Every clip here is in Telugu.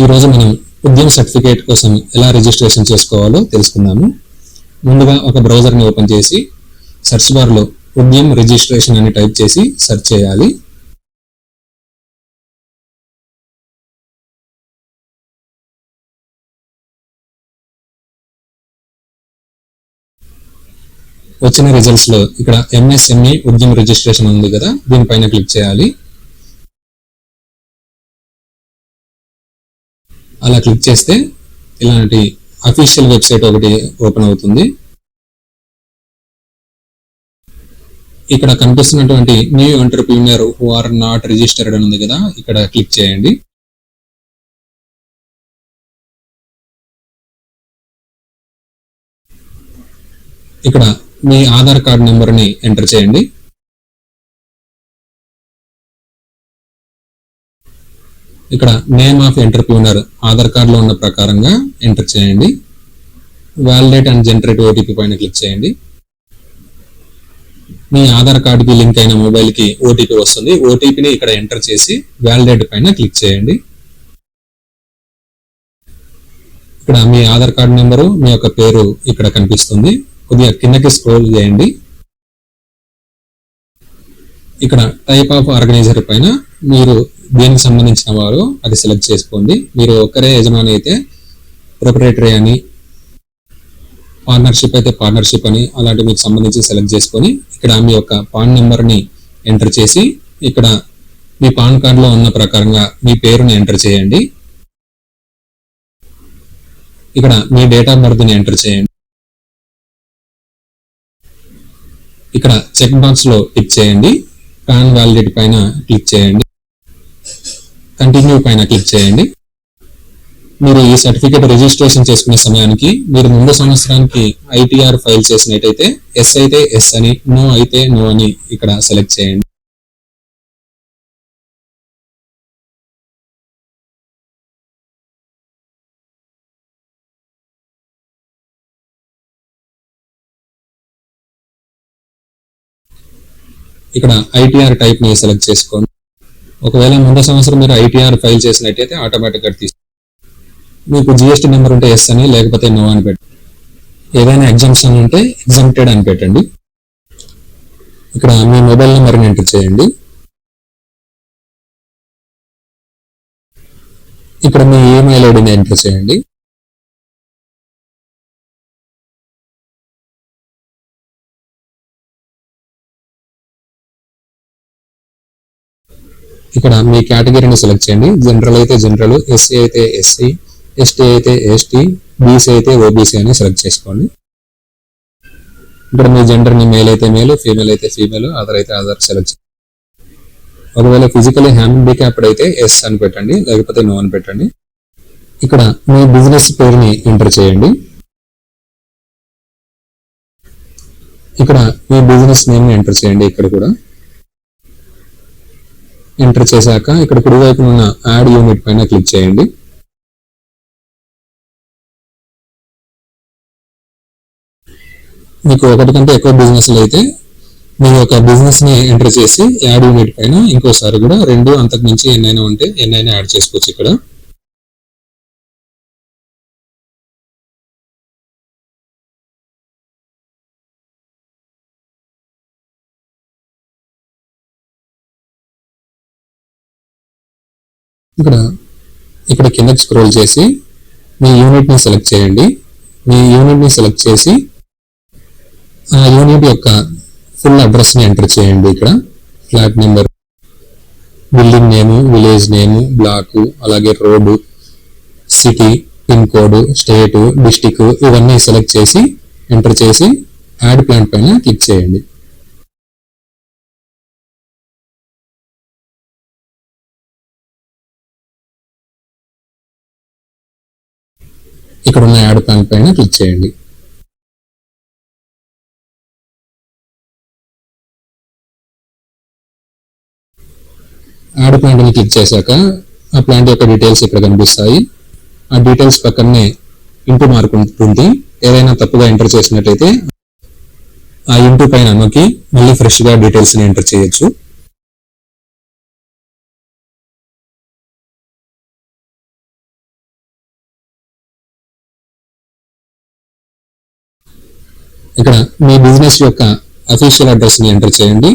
ఈ రోజు మనం ఉద్యమ సర్టిఫికేట్ కోసం ఎలా రిజిస్ట్రేషన్ చేసుకోవాలో తెలుసుకుందాము. ముందుగా ఒక బ్రౌజర్ని ఓపెన్ చేసి సెర్చ్ బార్లో ఉద్యమ్ రిజిస్ట్రేషన్ అని టైప్ చేసి సెర్చ్ చేయాలి. వచ్చిన రిజల్ట్స్ లో ఇక్కడ ఎంఎస్ఎంఈ ఉద్యమ్ రిజిస్ట్రేషన్ ఉంది కదా, దీనిపైన క్లిక్ చేయాలి. అలా క్లిక్ చేస్తే ఇలాంటి అఫీషియల్ వెబ్సైట్ ఒకటి ఓపెన్ అవుతుంది. ఇక్కడ కనిపిస్తున్నటువంటి new entrepreneur who are not registered అని ఉంది కదా, ఇక్కడ క్లిక్ చేయండి. ఇక్కడ మీ ఆధార్ కార్డ్ నెంబర్ని ఎంటర్ చేయండి. ఇక్కడ నేమ్ ఆఫ్ ఎంటర్‌ప్రెన్యూర్ ఆధార్ కార్డులో ఉన్న ప్రకారంగా ఎంటర్ చేయండి. వాలిడేట్ అండ్ జనరేట్ ఓటీపీ పైన క్లిక్ చేయండి. మీ ఆధార్ కార్డుకి లింక్ అయిన మొబైల్కి ఓటీపీ వస్తుంది. ఓటీపీని ఇక్కడ ఎంటర్ చేసి వాలిడేట్ పైన క్లిక్ చేయండి. ఇక్కడ మీ ఆధార్ కార్డు నెంబరు, మీ యొక్క పేరు ఇక్కడ కనిపిస్తుంది. కొద్దిగా కిందకి స్క్రోల్ చేయండి. ఇక్కడ టైప్ ఆఫ్ ఆర్గనైజర్ పైన మీరు దేనికి సంబంధించిన వారు అది సెలెక్ట్ చేసుకోండి. మీరు ఒక్కరే యజమాని అయితే ప్రొప్రైటరీ అని, పార్ట్నర్షిప్ అయితే పార్ట్నర్షిప్ అని, అలాంటి మీకు సంబంధించి సెలెక్ట్ చేసుకొని ఇక్కడ మీ యొక్క పాన్ నెంబర్ని ఎంటర్ చేసి ఇక్కడ మీ పాన్ కార్డులో ఉన్న ప్రకారంగా మీ పేరుని ఎంటర్ చేయండి. ఇక్కడ మీ డేట్ ఆఫ్ బర్త్ని ఎంటర్ చేయండి. ఇక్కడ చెక్ బాక్స్ లో టిక్ చేయండి. పాన్ వ్యాలిడిటీ పైన క్లిక్ చేయండి. కంటిన్యూ పైన క్లిక్ చేయండి. మీరు ఈ సర్టిఫికేట్ రిజిస్ట్రేషన్ చేసుకునే సమయానికి మీరు ముందు సంవత్సరానికి ఐటీఆర్ ఫైల్ చేసినట్టయితే ఎస్ అయితే ఎస్ అని, నో అయితే నో అని ఇక్కడ సెలెక్ట్ చేయండి. ఇక్కడ ఐటీఆర్ టైప్ ని సెలెక్ట్ చేసుకోండి. ఒకవేళ ముందు సంవత్సరం మీరు ఐటీఆర్ ఫైల్ చేసినట్టయితే ఆటోమేటిక్గా తీసుకోండి. మీకు జిఎస్టీ నెంబర్ ఉంటే ఎస్ అని, లేకపోతే నో అని పెట్టండి. ఏదైనా ఎగ్జామ్షన్ ఉంటే ఎగ్జామ్టెడ్ అని పెట్టండి. ఇక్కడ మీ మొబైల్ నెంబర్ని ఎంటర్ చేయండి. ఇక్కడ మీ ఈమెయిల్ ఐడిని ఎంటర్ చేయండి. ఇక్కడ మీ కేటగిరీని సెలెక్ట్ చేయండి. జనరల్ అయితే జనరల్, ఎస్సీ అయితే ఎస్సీ, ఎస్టీ అయితే ఎస్టీ, బీసీ అయితే ఓబీసీ అని సెలెక్ట్ చేసుకోండి. ఇక్కడ మీ జెండర్ని మేల్ అయితే మేల్, ఫీమేల్ అయితే ఫీమేల్, అదర్ అయితే అదర్ సెలెక్ట్ చేయండి. ఒకవేళ ఫిజికలీ హ్యాండిక్యాప్డ్ అయితే ఎస్ అని పెట్టండి, లేకపోతే నో అని పెట్టండి. ఇక్కడ మీ బిజినెస్ పేరుని ఎంటర్ చేయండి. ఇక్కడ మీ బిజినెస్ నేమ్ ని ఎంటర్ చేయండి. ఇక్కడ కూడా ఎంటర్ చేశాక ఇక్కడ కుడివైపున ఉన్న యాడ్ యూనిట్ పైన క్లిక్ చేయండి. మీకు ఒకటి కంటే ఎక్కువ బిజినెస్లు అయితే మీ యొక్క బిజినెస్ ని ఎంటర్ చేసి యాడ్ యూనిట్ పైన ఇంకోసారి కూడా 2 అంతకు మించి ఎన్నైనా ఉంటే ఎన్నైనా యాడ్ చేసుకోవచ్చు. ఇక్కడ కిందకి స్క్రోల్ చేసి మీ యూనిట్ ని సెలెక్ట్ చేయండి. మీ యూనిట్ ని సెలెక్ట్ చేసి ఆ యూనిట్ యొక్క ఫుల్ అడ్రస్ ని ఎంటర్ చేయండి. ఇక్కడ flat number, building name, village నేము, బ్లాక్, అలాగే road, city, pin code, state, district ఇవన్నీ సెలెక్ట్ చేసి ఎంటర్ చేసి యాడ్ ప్లాంట్ పైన క్లిక్ చేయండి. ఇక్కడ ఉన్న యాడ్ ప్లాంట్ పైన క్లిక్ చేయండి. యాడ్ ప్లాంట్ ని క్లిక్ చేశాక ఆ ప్లాంట్ యొక్క డీటెయిల్స్ ఇక్కడ కనిపిస్తాయి. ఆ డీటెయిల్స్ పక్కనే ఇంటూ మార్క్ ఉంటుంది. ఏదైనా తప్పుగా ఎంటర్ చేసినట్లయితే ఆ ఇంటూ పైన నొక్కి మళ్ళీ ఫ్రెష్ గా డీటెయిల్స్ ని ఎంటర్ చేయొచ్చు. ఇక్కడ మీ బిజినెస్ యొక్క అఫీషియల్ అడ్రస్ ని ఎంటర్ చేయండి.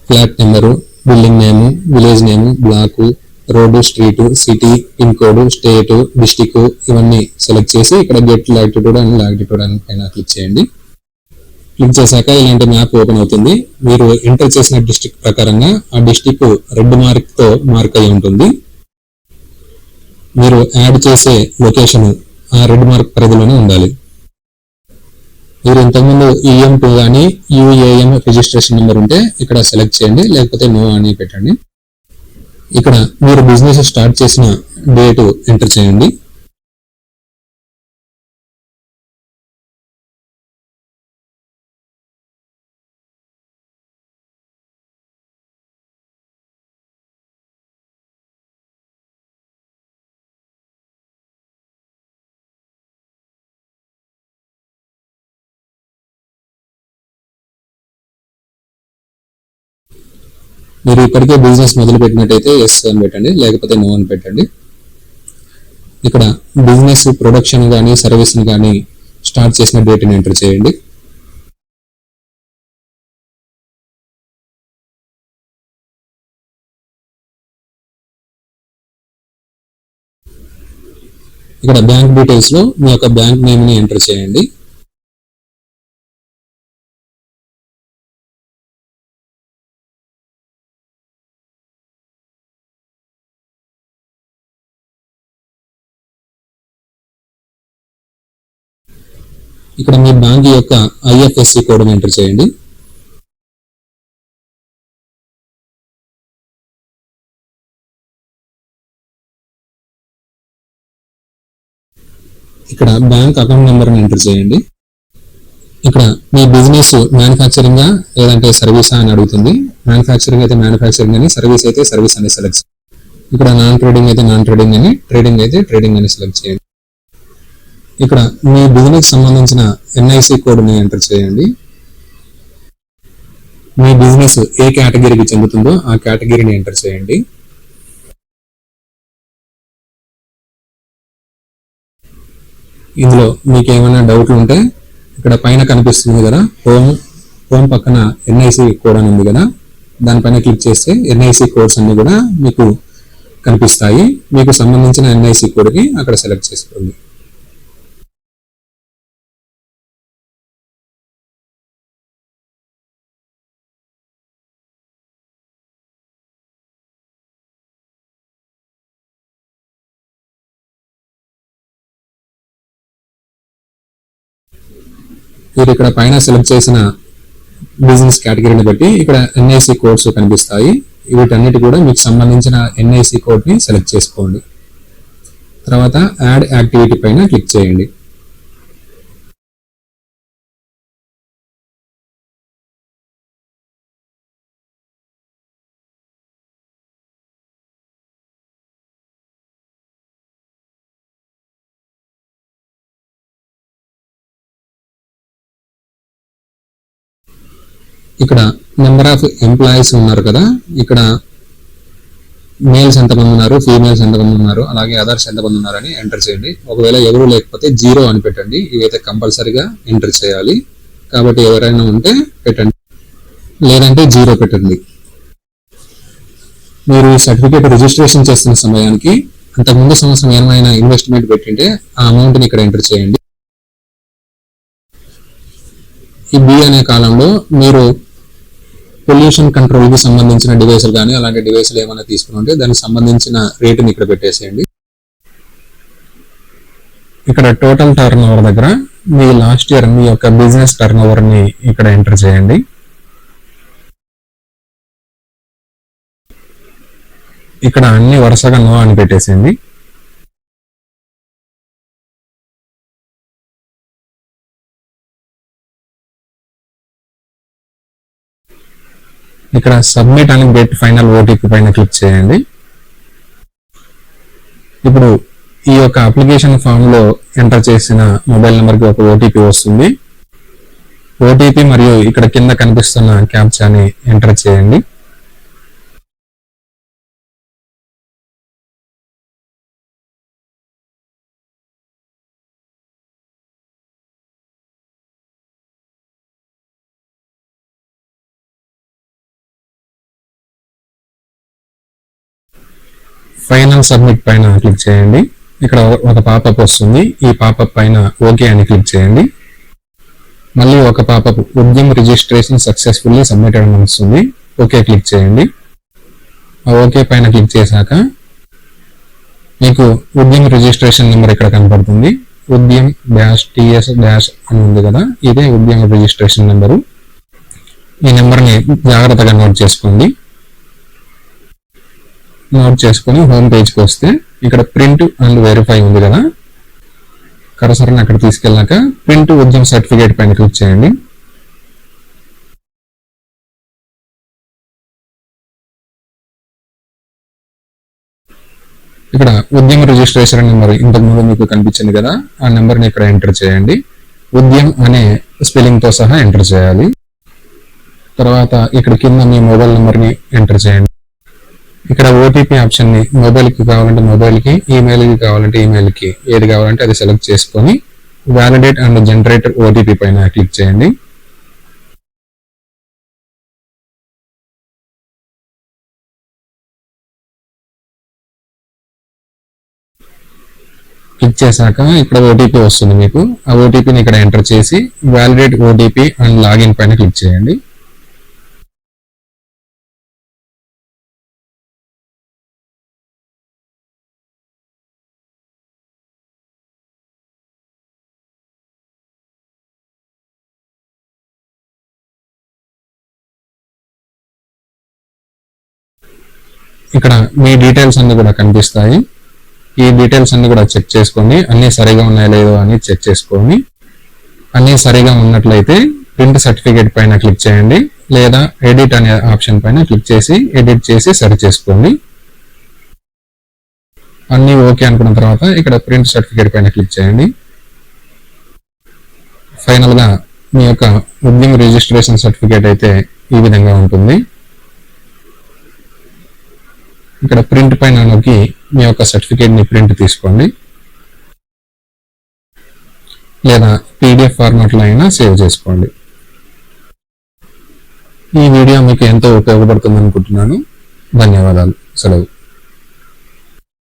Flat number, building name, village name, block, road, street, city, pin code, state, district ఇవన్నీ సెలెక్ట్ చేసి ఇక్కడ గెట్ లాటిట్యూడ్ అండ్ లాటిట్యూడ్ అని పైన క్లిక్ చేయండి. క్లిక్ చేశాక ఇలాంటి మ్యాప్ ఓపెన్ అవుతుంది. మీరు ఎంటర్ చేసిన డిస్టిక్ ప్రకారంగా ఆ డిస్టిక్ రెడ్ మార్క్ తో మార్క్ అయి ఉంటుంది. మీరు యాడ్ చేసే లొకేషన్ ఆ రెడ్ మార్క్ పరిధిలోనే ఉండాలి. మీరు ఇంతకుముందు ఈఎం2 కానీ యూఏఎం రిజిస్ట్రేషన్ నెంబర్ ఉంటే ఇక్కడ సెలెక్ట్ చేయండి, లేకపోతే నో అని పెట్టండి. ఇక్కడ మీరు బిజినెస్ స్టార్ట్ చేసిన డేట్ ఎంటర్ చేయండి. మీరు ఇప్పటికే బిజినెస్ మొదలు పెట్టినట్టయితే ఎస్ అని పెట్టండి, లేకపోతే నో అని పెట్టండి. ఇక్కడ బిజినెస్ ప్రొడక్షన్ కానీ సర్వీస్ కానీ స్టార్ట్ చేసిన డేట్ని ఎంటర్ చేయండి. ఇక్కడ బ్యాంక్ డీటెయిల్స్ లో మీ యొక్క బ్యాంక్ నేమ్ ని ఎంటర్ చేయండి. ఇక్కడ మీ బ్యాంక్ యొక్క ఐఎఫ్ఎస్సి కోడ్ ని ఎంటర్ చేయండి. ఇక్కడ బ్యాంక్ అకౌంట్ నెంబర్ ని ఎంటర్ చేయండి. ఇక్కడ మీ బిజినెస్ మ్యానుఫ్యాక్చరింగ్ లేదంటే సర్వీసా అని అడుగుతుంది. మ్యానుఫ్యాక్చరింగ్ అయితే మ్యానుఫ్యాక్చరింగ్ అని, సర్వీస్ అయితే సర్వీస్ అని సెలెక్ట్ చేయండి. ఇక్కడ నాన్ ట్రేడింగ్ అయితే నాన్ ట్రేడింగ్ అని, ట్రేడింగ్ అయితే ట్రేడింగ్ అని సెలెక్ట్ చేయండి. ఇక్కడ మీ బిజినెస్ సంబంధించిన ఎన్ఐసి కోడ్ ని ఎంటర్ చేయండి. మీ బిజినెస్ ఏ కేటగిరీకి చెందుతుందో ఆ కేటగిరీని ఎంటర్ చేయండి. ఇందులో మీకు ఏమైనా డౌట్లు ఉంటే ఇక్కడ పైన కనిపిస్తుంది కదా, హోమ్ పక్కన ఎన్ఐసి కోడ్ అని ఉంది కదా, దానిపైన క్లిక్ చేస్తే ఎన్ఐసి కోడ్స్ అన్ని కూడా మీకు కనిపిస్తాయి. మీకు సంబంధించిన ఎన్ఐసి కోడ్ని అక్కడ సెలెక్ట్ చేసుకోండి. మీరు ఇక్కడ పైన సెలెక్ట్ చేసిన బిజినెస్ కేటగిరీని బట్టి ఇక్కడ ఎన్ఐసి కోడ్స్ కనిపిస్తాయి. వీటన్నిటి కూడా మీకు సంబంధించిన ఎన్ఐసి కోడ్ని సెలెక్ట్ చేసుకోండి. తర్వాత యాడ్ యాక్టివిటీ పైన క్లిక్ చేయండి. ఇక్కడ నెంబర్ ఆఫ్ ఎంప్లాయీస్ ఉన్నారు కదా, ఇక్కడ మేల్స్ ఎంతమంది ఉన్నారు, ఫీమేల్స్ ఎంతమంది ఉన్నారు, అలాగే అదర్స్ ఎంతమంది ఉన్నారని ఎంటర్ చేయండి. ఒకవేళ ఎవరు లేకపోతే 0 అని పెట్టండి. ఇవైతే కంపల్సరీగా ఎంటర్ చేయాలి. కాబట్టి ఎవరైనా ఉంటే పెట్టండి, లేదంటే 0 పెట్టండి. మీరు సర్టిఫికేట్ రిజిస్ట్రేషన్ చేస్తున్న సమయానికి అంతకుముందు సంవత్సరం ఏమైనా ఇన్వెస్ట్మెంట్ పెట్టింటే ఆ అమౌంట్ని ఇక్కడ ఎంటర్ చేయండి. ఈ బి అనే కాలంలో మీరు పొల్యూషన్ కంట్రోల్ కి సంబంధించిన డివైసులు కానీ అలాంటి డివైసులు ఏమైనా తీసుకుని ఉంటే దానికి సంబంధించిన రేటుని ఇక్కడ పెట్టేసేయండి. ఇక్కడ టోటల్ టర్న్ ఓవర్ దగ్గర మీ లాస్ట్ ఇయర్ మీ యొక్క బిజినెస్ టర్న్ ఓవర్ ని ఇక్కడ ఎంటర్ చేయండి. ఇక్కడ అన్ని వరుసగా నో అని పెట్టేసేయండి. ఇక్కడ సబ్మిట్ అని గెట్ ఫైనల్ ఓటీపీ పైన క్లిక్ చేయండి. ఇప్పుడు ఈ యొక్క అప్లికేషన్ ఫామ్ లో ఎంటర్ చేసిన మొబైల్ నెంబర్కి ఒక ఓటీపీ వస్తుంది. ఓటీపీ మరియు ఇక్కడ కింద కనిపిస్తున్న క్యాప్చాని ఎంటర్ చేయండి. ఫైనల్ సబ్మిట్ పైన క్లిక్ చేయండి. ఇక్కడ ఒక పాపప్ వస్తుంది. ఈ పాపప్ పైన ఓకే అని క్లిక్ చేయండి. మళ్ళీ ఒక popup Udyam registration successfully submitted అని వస్తుంది. ఓకే క్లిక్ చేయండి. ఆ ఓకే పైన క్లిక్ చేశాక మీకు ఉద్యమ్ రిజిస్ట్రేషన్ నెంబర్ ఇక్కడ కనపడుతుంది. ఉద్యమ్ -TS- అని ఉంది కదా, ఇదే ఉద్యమ్ రిజిస్ట్రేషన్ నెంబరు. ఈ నెంబర్ని జాగ్రత్తగా నోట్ చేసుకోండి. నోట్ చేసుకుని హోమ్ పేజ్కి వస్తే ఇక్కడ ప్రింట్ అండ్ వెరిఫై ఉంది కదా, కర్సర్ని అక్కడ తీసుకెళ్ళాక ప్రింట్ ఉద్యమ్ సర్టిఫికేట్ పైన క్లిక్ చేయండి. ఇక్కడ ఉద్యమ రిజిస్ట్రేషన్ నెంబర్ ఇంతకుముందు మీకు కనిపించింది కదా, ఆ నెంబర్ని ఇక్కడ ఎంటర్ చేయండి. ఉద్యమ్ అనే స్పెల్లింగ్ తో సహా ఎంటర్ చేయాలి. తర్వాత ఇక్కడ కింద మీ మొబైల్ నెంబర్ని ఎంటర్ చేయండి. ఇక్కడ ఓటీపీ ఆప్షన్ని మొబైల్కి కావాలంటే మొబైల్కి, ఈమెయిల్కి కావాలంటే ఈమెయిల్కి, ఏది కావాలంటే అది సెలెక్ట్ చేసుకొని వ్యాలిడేట్ అండ్ జనరేట్ ఓటీపీ పైన క్లిక్ చేయండి. క్లిక్ చేశాక ఇక్కడ ఓటీపీ వస్తుంది మీకు. ఆ ఓటీపీని ఇక్కడ ఎంటర్ చేసి వ్యాలిడేట్ ఓటీపీ అండ్ లాగిన్ పైన క్లిక్ చేయండి. ఇక్కడ మీ డీటెయిల్స్ అన్ని కూడా కనిపిస్తాయి. ఈ డీటెయిల్స్ అన్ని కూడా చెక్ చేసుకోండి, అన్ని సరిగా ఉన్నాయో లేదో అని చెక్ చేసుకొని అన్ని సరిగా ఉన్నట్లయితే ప్రింట్ సర్టిఫికేట్ పైన క్లిక్ చేయండి, లేదా ఎడిట్ అనే ఆప్షన్ పైన క్లిక్ చేసి ఎడిట్ చేసి సరి చేసుకోండి. అన్ని ఓకే అనుకున్న తర్వాత ఇక్కడ ప్రింట్ సర్టిఫికేట్ పైన క్లిక్ చేయండి. ఫైనల్ గా మీ యొక్క ఉద్యమ రిజిస్ట్రేషన్ సర్టిఫికేట్ అయితే ఈ విధంగా ఉంటుంది. ఇక్కడ ప్రింట్ పైన నొక్కి మీ యొక్క సర్టిఫికేట్ ని ప్రింట్ తీసుకోండి, లేదా PDF ఫార్మాట్ లో అయినా సేవ్ చేసుకోండి. ఈ వీడియో మీకు ఎంతో ఉపయోగపడుతుంది అనుకుంటున్నాను. ధన్యవాదాలు. సెలవు.